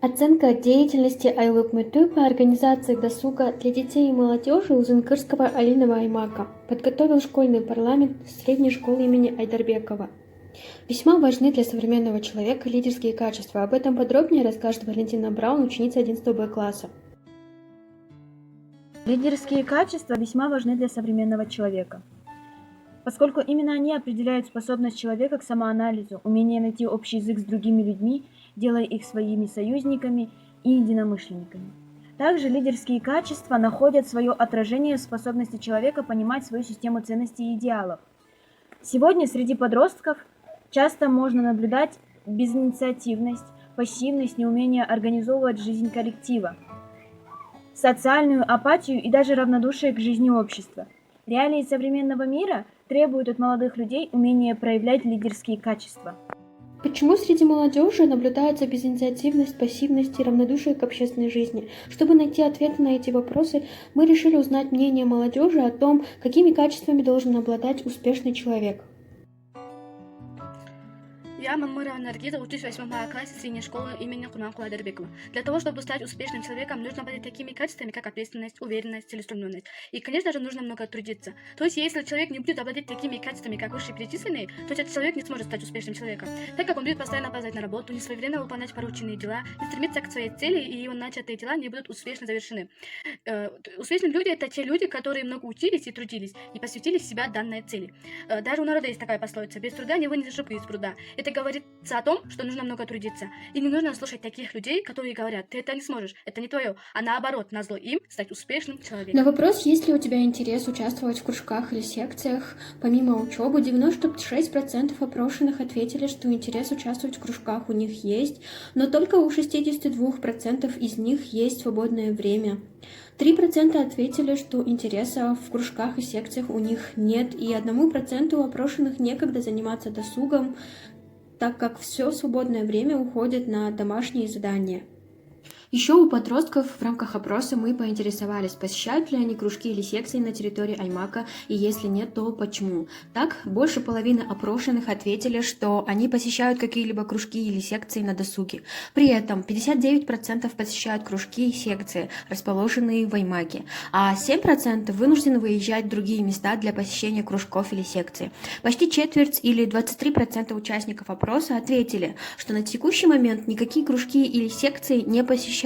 Оценка деятельности Айлык-Мыту по организации досуга для детей и молодежи Узынкырского Алиного Аймака подготовил школьный парламент средней школы имени Айдарбекова. Весьма важны для современного человека лидерские качества. Об этом подробнее расскажет Валентина Браун, ученица 11 Б класса. Лидерские качества весьма важны для современного человека, поскольку именно они определяют способность человека к самоанализу, умение найти общий язык с другими людьми, делая их своими союзниками и единомышленниками. Также лидерские качества находят свое отражение в способности человека понимать свою систему ценностей и идеалов. Сегодня среди подростков часто можно наблюдать безинициативность, пассивность, неумение организовывать жизнь коллектива, социальную апатию и даже равнодушие к жизни общества. Реалии современного мира требуют от молодых людей умения проявлять лидерские качества. Почему среди молодежи наблюдается безинициативность, пассивность и равнодушие к общественной жизни? Чтобы найти ответы на эти вопросы, мы решили узнать мнение молодежи о том, какими качествами должен обладать успешный человек. Я Мамыра Наргиза, учусь в 8 классе средней школы имени Курманкула Айдарбекова. Для того, чтобы стать успешным человеком, нужно обладать такими качествами, как ответственность, уверенность, целеустремленность. И, конечно же, нужно много трудиться. То есть, если человек не будет обладать такими качествами, как вышеперечисленные, то этот человек не сможет стать успешным человеком, так как он будет постоянно опаздывать на работу, не своевременно выполнять порученные дела, не стремиться к своей цели, и его начатые дела не будут успешно завершены. Успешные люди – это те люди, которые много учились и трудились, и посвятили себя данной цели. Даже у народа есть такая пословица: без труда не вынесешь рыбу из пруда. Это говорится о том, что нужно много трудиться. И не нужно слушать таких людей, которые говорят: ты это не сможешь, это не твое. А наоборот, назло им стать успешным человеком. На вопрос, есть ли у тебя интерес участвовать в кружках или секциях, помимо учебы, 96% опрошенных ответили, что интерес участвовать в кружках у них есть, но только у 62% из них есть свободное время. 3% ответили, что интереса в кружках и секциях у них нет, и 1% опрошенных некогда заниматься досугом, так как все свободное время уходит на домашние задания. Еще у подростков в рамках опроса мы поинтересовались, посещают ли они кружки или секции на территории Аймака, и если нет, то почему. Так, больше половины опрошенных ответили, что они посещают какие-либо кружки или секции на досуге. При этом 59% посещают кружки и секции, расположенные в Аймаке, а 7% вынуждены выезжать в другие места для посещения кружков или секций. Почти четверть или 23% участников опроса ответили, что на текущий момент никакие кружки или секции не посещают,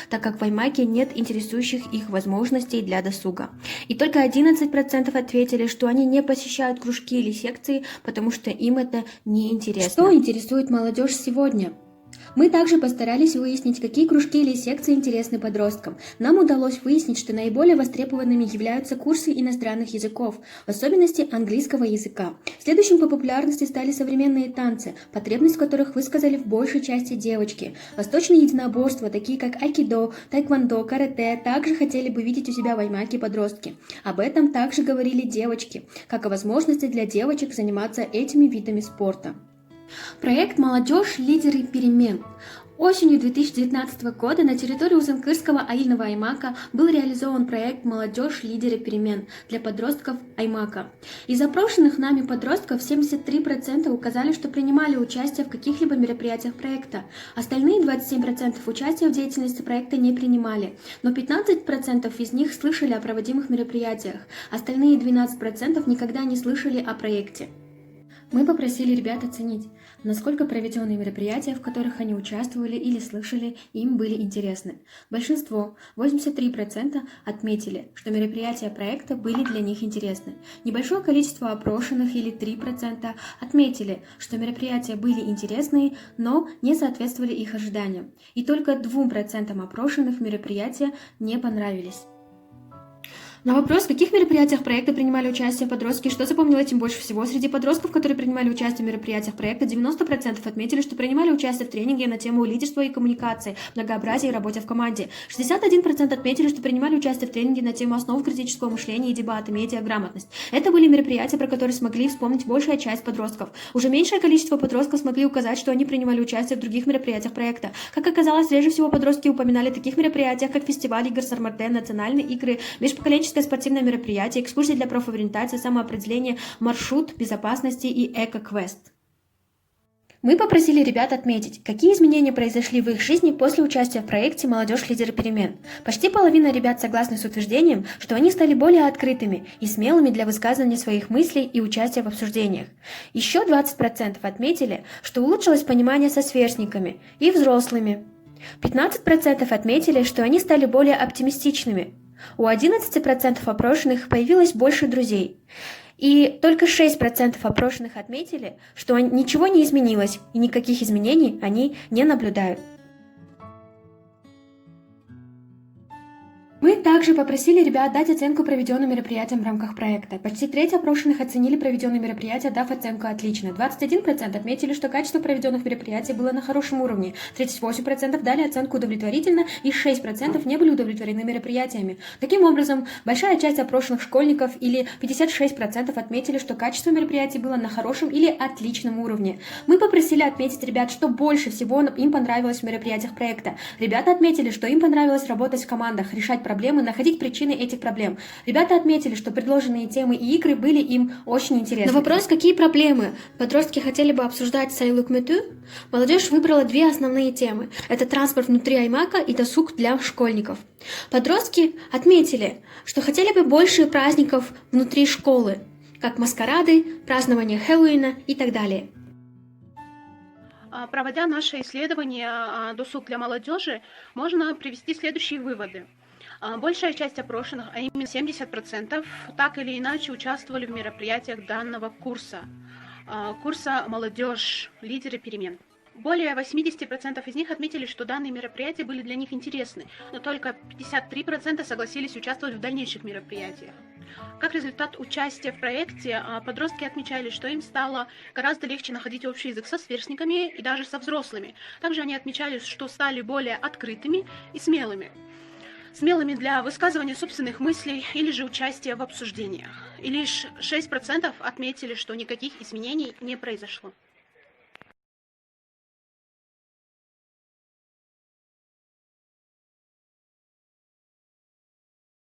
так как в Аймаке нет интересующих их возможностей для досуга. И только 11% ответили, что они не посещают кружки или секции, потому что им это не интересно. Что интересует молодежь сегодня? Мы также постарались выяснить, какие кружки или секции интересны подросткам. Нам удалось выяснить, что наиболее востребованными являются курсы иностранных языков, в особенности английского языка. Следующим по популярности стали современные танцы, потребность в которых высказали в большей части девочки. Восточные единоборства, такие как айкидо, тайквондо, карате, также хотели бы видеть у себя в Аймаке подростки. Об этом также говорили девочки, как о возможности для девочек заниматься этими видами спорта. Проект «Молодежь. Лидеры перемен». Осенью 2019 года на территории Узынкырского Аильного Аймака был реализован проект «Молодежь. Лидеры перемен» для подростков Аймака. Из опрошенных нами подростков 73% указали, что принимали участие в каких-либо мероприятиях проекта. Остальные 27% участия в деятельности проекта не принимали, но 15% из них слышали о проводимых мероприятиях. Остальные 12% никогда не слышали о проекте. Мы попросили ребят оценить, насколько проведенные мероприятия, в которых они участвовали или слышали, им были интересны. Большинство, 83%, отметили, что мероприятия проекта были для них интересны. Небольшое количество опрошенных, или 3%, отметили, что мероприятия были интересные, но не соответствовали их ожиданиям. И только 2% опрошенных мероприятия не понравились. На вопрос, в каких мероприятиях проекта принимали участие подростки, что запомнилось им больше всего, среди подростков, которые принимали участие в мероприятиях проекта, 90% отметили, что принимали участие в тренинге на тему лидерства и коммуникации, многообразия и работе в команде. 61% отметили, что принимали участие в тренинге на тему основ критического мышления и дебата, медиаграмотность. Это были мероприятия, про которые смогли вспомнить большая часть подростков. Уже меньшее количество подростков смогли указать, что они принимали участие в других мероприятиях проекта. Как оказалось, реже всего подростки упоминали о таких мероприятиях, как фестиваль игр Сармате, национальные игры, межпоколенческое спортивное мероприятие, экскурсии для профориентации, самоопределения, маршрут безопасности и эко-квест. Мы попросили ребят отметить, какие изменения произошли в их жизни после участия в проекте «Молодежь. Лидеры перемен». Почти половина ребят согласны с утверждением, что они стали более открытыми и смелыми для высказывания своих мыслей и участия в обсуждениях. Еще 20% отметили, что улучшилось понимание со сверстниками и взрослыми. 15% отметили, что они стали более оптимистичными. У 11% опрошенных появилось больше друзей. И только 6% опрошенных отметили, что ничего не изменилось и никаких изменений они не наблюдают. Мы также попросили ребят дать оценку проведенным мероприятиям в рамках проекта. Почти треть опрошенных оценили проведенные мероприятия, дав оценку «отлично». 21% отметили, что качество проведенных мероприятий было на хорошем уровне, 38% дали оценку «удовлетворительно» и 6% не были удовлетворены мероприятиями. Таким образом, большая часть опрошенных школьников или 56% отметили, что качество мероприятий было на хорошем или отличном уровне. Мы попросили отметить ребят, что больше всего им понравилось в мероприятиях проекта. Ребята отметили, что им понравилось работать в командах, решать проблемы, находить причины этих проблем. Ребята отметили, что предложенные темы и игры были им очень интересны. На вопрос, какие проблемы подростки хотели бы обсуждать с Айлук Мету, молодежь выбрала две основные темы. Это транспорт внутри Аймака и досуг для школьников. Подростки отметили, что хотели бы больше праздников внутри школы, как маскарады, празднование Хэллоуина и так далее. Проводя наше исследование «Досуг для молодежи», можно привести следующие выводы. Большая часть опрошенных, а именно 70%, так или иначе участвовали в мероприятиях данного курса «Молодежь. Лидеры перемен». Более 80% из них отметили, что данные мероприятия были для них интересны, но только 53% согласились участвовать в дальнейших мероприятиях. Как результат участия в проекте, подростки отмечали, что им стало гораздо легче находить общий язык со сверстниками и даже со взрослыми. Также они отмечали, что стали более открытыми и смелыми. Смелыми для высказывания собственных мыслей или же участия в обсуждениях. И лишь 6% отметили, что никаких изменений не произошло.